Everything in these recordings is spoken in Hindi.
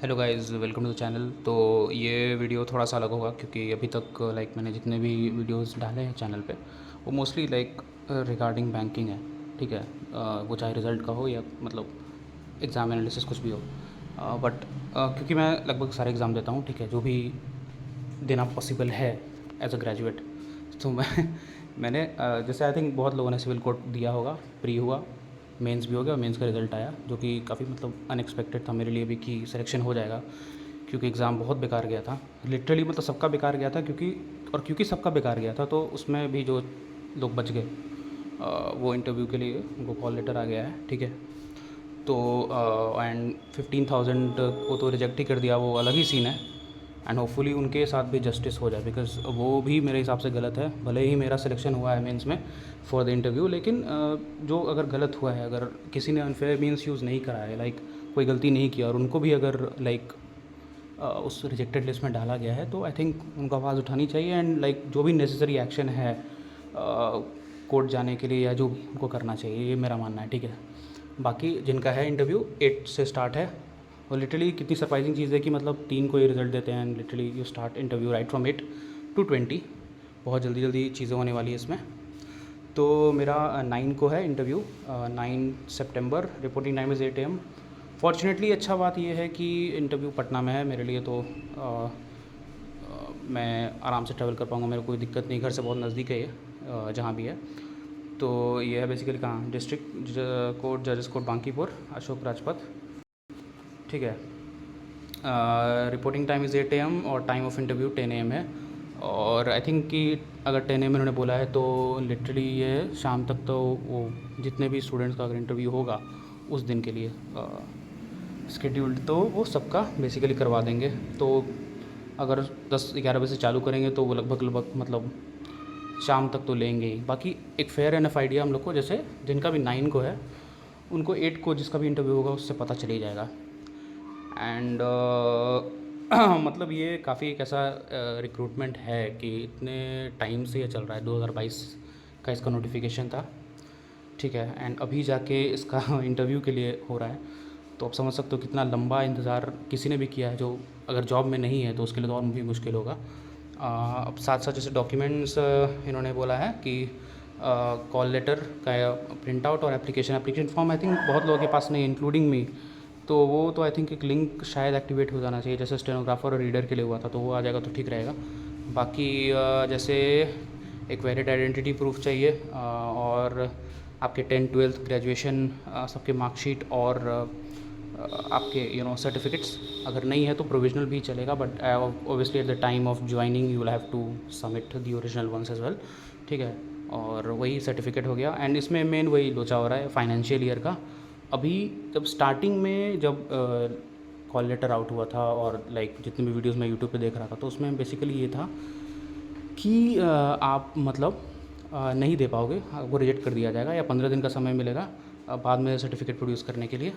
Hello guys, welcome to the channel. तो ये वीडियो थोड़ा सा अलग होगा क्योंकि अभी तक मैंने जितने भी वीडियोस डाले हैं चैनल पे वो मोस्टली रिगार्डिंग बैंकिंग है। ठीक है। वो चाहे रिज़ल्ट का हो या मतलब एग्ज़ाम एनालिसिस कुछ भी हो। बट क्योंकि मैं लगभग सारे एग्ज़ाम देता हूँ, ठीक है, जो भी देना पॉसिबल है एज अ ग्रेजुएट। तो मैंने जैसे आई थिंक बहुत लोगों ने सिविल कोड दिया होगा, प्री हुआ, मेंस भी हो गया और मेंस का रिज़ल्ट आया जो कि काफ़ी मतलब अनएक्सपेक्टेड था मेरे लिए भी कि सिलेक्शन हो जाएगा, क्योंकि एग्ज़ाम बहुत बेकार गया था। लिटरली मतलब सबका बेकार गया था, क्योंकि सबका बेकार गया था तो उसमें भी जो लोग बच गए वो इंटरव्यू के लिए उनको कॉल लेटर आ गया है। ठीक है। तो एंड 15,000 को तो रिजेक्ट ही कर दिया, वो अलग ही सीन है। एंड होपफुली उनके साथ भी जस्टिस हो जाए, बिकॉज़ वो भी मेरे हिसाब से गलत है। भले ही मेरा सिलेक्शन हुआ है मेंस में फॉर द इंटरव्यू, लेकिन जो अगर गलत हुआ है, अगर किसी ने अनफेयर मीन्स यूज़ नहीं करा है, कोई गलती नहीं किया और उनको भी अगर उस रिजेक्टेड लिस्ट में डाला गया है, तो आई थिंक उनको आवाज़ उठानी चाहिए। एंड जो भी नेसेसरी एक्शन है कोर्ट जाने के लिए या जो भी उनको करना चाहिए, ये मेरा मानना है। ठीक है। बाकी जिनका है इंटरव्यू 8 से स्टार्ट है, और लिटरली कितनी सरप्राइजिंग चीज़ है कि मतलब 3 को ये रिज़ल्ट देते हैं and literally you start interview right from 8 to 20। बहुत जल्दी जल्दी चीज़ें होने वाली है इसमें। तो मेरा 9 को है interview, 9 September. Reporting time is 8 AM। Fortunately अच्छा बात यह है कि इंटरव्यू पटना में है मेरे लिए, तो मैं आराम से ट्रैवल कर पाऊँगा, मेरे को कोई दिक्कत नहीं, घर से बहुत नज़दीक है ये, जहाँ भी है। तो ये है बेसिकली कहाँ, डिस्ट्रिक्ट कोर्ट, जजेस कोर्ट, बांकीपुर, अशोक राजपथ। ठीक है। रिपोर्टिंग टाइम इज़ 8 AM और टाइम ऑफ इंटरव्यू 10 AM है। और आई थिंक कि अगर 10 AM इन्होंने बोला है तो लिटरली ये शाम तक तो वो जितने भी स्टूडेंट्स का अगर इंटरव्यू होगा उस दिन के लिए स्केड्यूल्ड, तो वो सबका बेसिकली करवा देंगे। तो अगर 10-11 बजे से चालू करेंगे तो वो लगभग मतलब शाम तक तो लेंगे ही। बाकी एक फेयर एनफ आइडिया हम लोग को, जैसे जिनका भी 9 को है उनको 8 को जिसका भी इंटरव्यू होगा उससे पता चल ही जाएगा। एंड मतलब ये काफ़ी एक ऐसा रिक्रूटमेंट है कि इतने टाइम से ये चल रहा है, 2022 का इसका नोटिफिकेशन था। ठीक है। एंड अभी जाके इसका इंटरव्यू के लिए हो रहा है, तो आप समझ सकते हो कितना लंबा इंतज़ार किसी ने भी किया है जो अगर जॉब में नहीं है तो उसके लिए तो और भी मुश्किल होगा। अब साथ साथ जैसे डॉक्यूमेंट्स इन्होंने बोला है कि कॉल लेटर का प्रिंट आउट और एप्लीकेशन फॉर्म आई थिंक बहुत लोगों के पास नहीं, इंक्लूडिंग मी। तो वो तो आई थिंक एक लिंक शायद एक्टिवेट हो जाना चाहिए, जैसे स्टेनोग्राफर और रीडर के लिए हुआ था, तो वो आ जाएगा तो ठीक रहेगा। बाकी जैसे एक वैलिड आइडेंटिटी प्रूफ चाहिए, और आपके 10th 12th ग्रेजुएशन सबके मार्कशीट और आपके सर्टिफिकेट्स। अगर नहीं है तो प्रोविजनल भी चलेगा, but obviously at the time of joining you will have to submit the original ones as well. ठीक है। और वही सर्टिफिकेट हो गया। एंड इसमें मेन वही लोचा हो रहा है फाइनेंशियल ईयर का। अभी जब स्टार्टिंग में जब कॉल लेटर आउट हुआ था और जितने भी वीडियोस मैं यूट्यूब पे देख रहा था, तो उसमें बेसिकली ये था कि आप मतलब नहीं दे पाओगे, आपको रिजेक्ट कर दिया जाएगा या 15 दिन का समय मिलेगा बाद में सर्टिफिकेट प्रोड्यूस करने के लिए।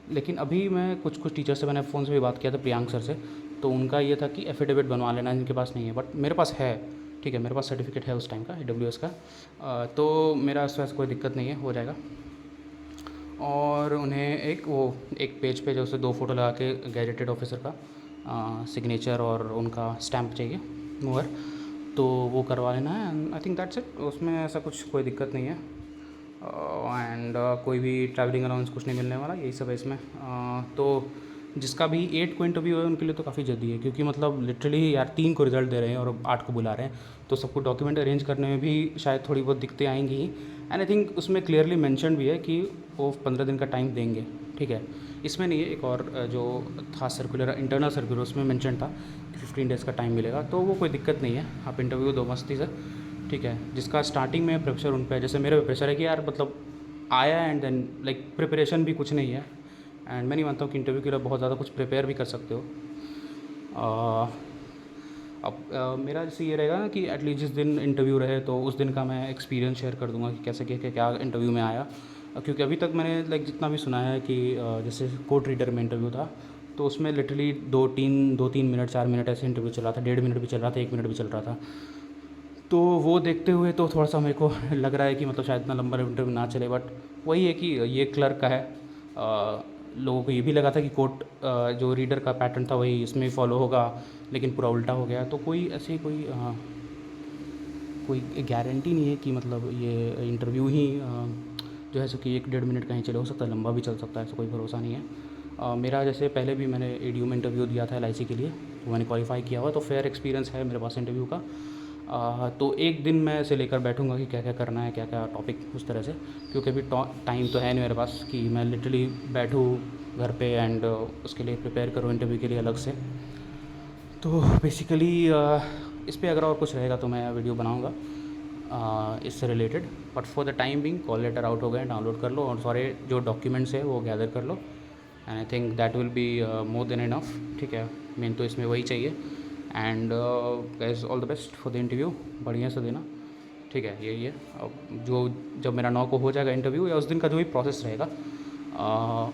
लेकिन अभी मैं कुछ टीचर से मैंने फ़ोन से भी बात किया था, प्रियांक सर से, तो उनका ये था कि एफिडेविट बनवा लेना, इनके पास नहीं है, बट मेरे पास है। ठीक है, मेरे पास सर्टिफिकेट है उस टाइम का, AWS का। तो मेरा इस वजह से कोई दिक्कत नहीं है, हो जाएगा। और उन्हें एक पेज पे जो उसे 2 फ़ोटो लगा के गैजेटेड ऑफिसर का सिग्नेचर और उनका स्टैम्प चाहिए, मुहर, तो वो करवा लेना है। आई थिंक दैट्स इट, उसमें ऐसा कुछ कोई दिक्कत नहीं है। एंड कोई भी ट्रैवलिंग अलाउंस कुछ नहीं मिलने वाला, यही सब है इसमें। तो जिसका भी 8 को इंटरव्यू है उनके लिए तो काफ़ी जल्दी है, क्योंकि मतलब लिटरली यार 3 को रिज़ल्ट दे रहे हैं और 8 को बुला रहे हैं, तो सबको डॉक्यूमेंट अरेंज करने में भी शायद थोड़ी बहुत दिक्कतें आएंगी ही। एंड आई थिंक उसमें क्लियरली मेंशन भी है कि वो 15 दिन का टाइम देंगे। ठीक है। इसमें नहीं है, एक और जो था सर्कुलर, इंटरनल सर्कुलर, उसमें मेंशन था कि 15 डेज़ का टाइम मिलेगा, तो वो कोई दिक्कत नहीं है, आप इंटरव्यू दो मस्ती से। ठीक है। जिसका स्टार्टिंग में प्रेशर उन पर, जैसे मेरे पे प्रेशर है कि यार मतलब आया एंड देन प्रिपरेशन भी कुछ नहीं है। एंड मैं नहीं मानता हूँ कि इंटरव्यू के लिए बहुत ज़्यादा कुछ प्रिपेयर भी कर सकते हो। अब मेरा जैसे ये रहेगा ना कि एटलीस्ट जिस दिन इंटरव्यू रहे तो उस दिन का मैं एक्सपीरियंस शेयर कर दूंगा कि कैसे क्या इंटरव्यू में आया। क्योंकि अभी तक मैंने जितना भी सुना है कि जैसे कोर्ट रीडर में इंटरव्यू था, तो उसमें लिटरली 2-3 मिनट 4 मिनट ऐसे इंटरव्यू चल रहा था, 1.5 मिनट भी चल रहा था, 1 मिनट भी चल रहा था। तो वो देखते हुए तो थोड़ा सा मेरे को लग रहा है कि मतलब शायद इतना लंबा इंटरव्यू ना चले, बट वही है कि ये क्लर्क का है, लोगों को ये भी लगा था कि कोट जो रीडर का पैटर्न था वही इसमें फॉलो होगा, लेकिन पूरा उल्टा हो गया। तो कोई ऐसी कोई गारंटी नहीं है कि मतलब ये इंटरव्यू ही जो है सो कि 1-1.5 मिनट कहीं चले, हो सकता है लंबा भी चल सकता है, ऐसा कोई भरोसा नहीं है। मेरा जैसे पहले भी मैंने एडीयू में इंटरव्यू दिया था LIC के लिए, तो मैंने क्वालिफाई किया हुआ, तो फेयर एक्सपीरियंस है मेरे पास इंटरव्यू का। तो एक दिन मैं ऐसे लेकर बैठूंगा कि क्या क्या करना है, क्या क्या टॉपिक, उस तरह से, क्योंकि अभी टाइम तो है नहीं मेरे पास कि मैं लिटरली बैठूँ घर पे एंड उसके लिए प्रिपेयर करूँ इंटरव्यू के लिए अलग से। तो बेसिकली इस पे अगर और कुछ रहेगा तो मैं वीडियो बनाऊंगा इससे related, but for the time being call letter out हो गए, डाउनलोड कर लो और सारे जो डॉक्यूमेंट्स है वो गैदर कर लो, and I think that will be more than enough. ठीक है, मेन तो इसमें वही चाहिए। And guys all the best for the interview, बढ़िया से देना। ठीक है, यही है। अब जो जब मेरा 9 को हो जाएगा इंटरव्यू, या उस दिन का जो भी प्रोसेस रहेगा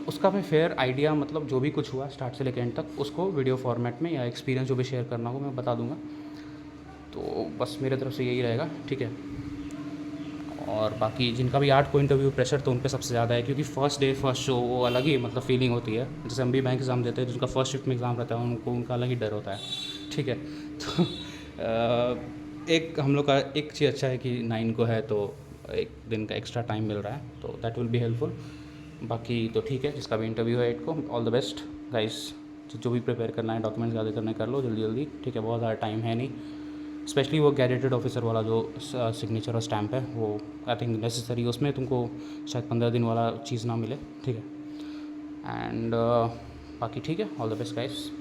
उसका मैं फेयर आइडिया, मतलब जो भी कुछ हुआ स्टार्ट से लेकर एंड तक, उसको वीडियो फॉर्मेट में या एक्सपीरियंस जो भी शेयर करना हो मैं बता दूंगा। तो बस मेरे तरफ से यही रहेगा। ठीक है, और बाकी जिनका भी 8 को इंटरव्यू प्रेशर तो उन पे सबसे ज़्यादा है, क्योंकि फर्स्ट डे फर्स्ट शो वो अलग ही मतलब फीलिंग होती है। जैसे हम भी बैंक एग्ज़ाम देते हैं, जिनका फर्स्ट शिफ्ट में एग्ज़ाम रहता है उनको उनका अलग ही डर होता है। ठीक है, तो एक हम लोग का एक चीज़ अच्छा है कि 9 को है, तो एक दिन का एक्स्ट्रा टाइम मिल रहा है, तो दैट विल बी हेल्पफुल। बाकी तो ठीक है, जिसका भी इंटरव्यू है 8 को, ऑल द बेस्ट गाइस। जो भी प्रिपेयर करना है, डॉक्यूमेंट्स ज़्यादा करना है, कर लो जल्दी जल्दी। ठीक है, बहुत ज़्यादा टाइम है नहीं, स्पेशली वो गैजेटेड ऑफिसर वाला जो सिग्नेचर और स्टैम्प है, वो आई थिंक नेसेसरी, उसमें तुमको शायद 15 दिन वाला चीज़ ना मिले। ठीक है, एंड बाकी ठीक है, ऑल द बेस्ट गाइस।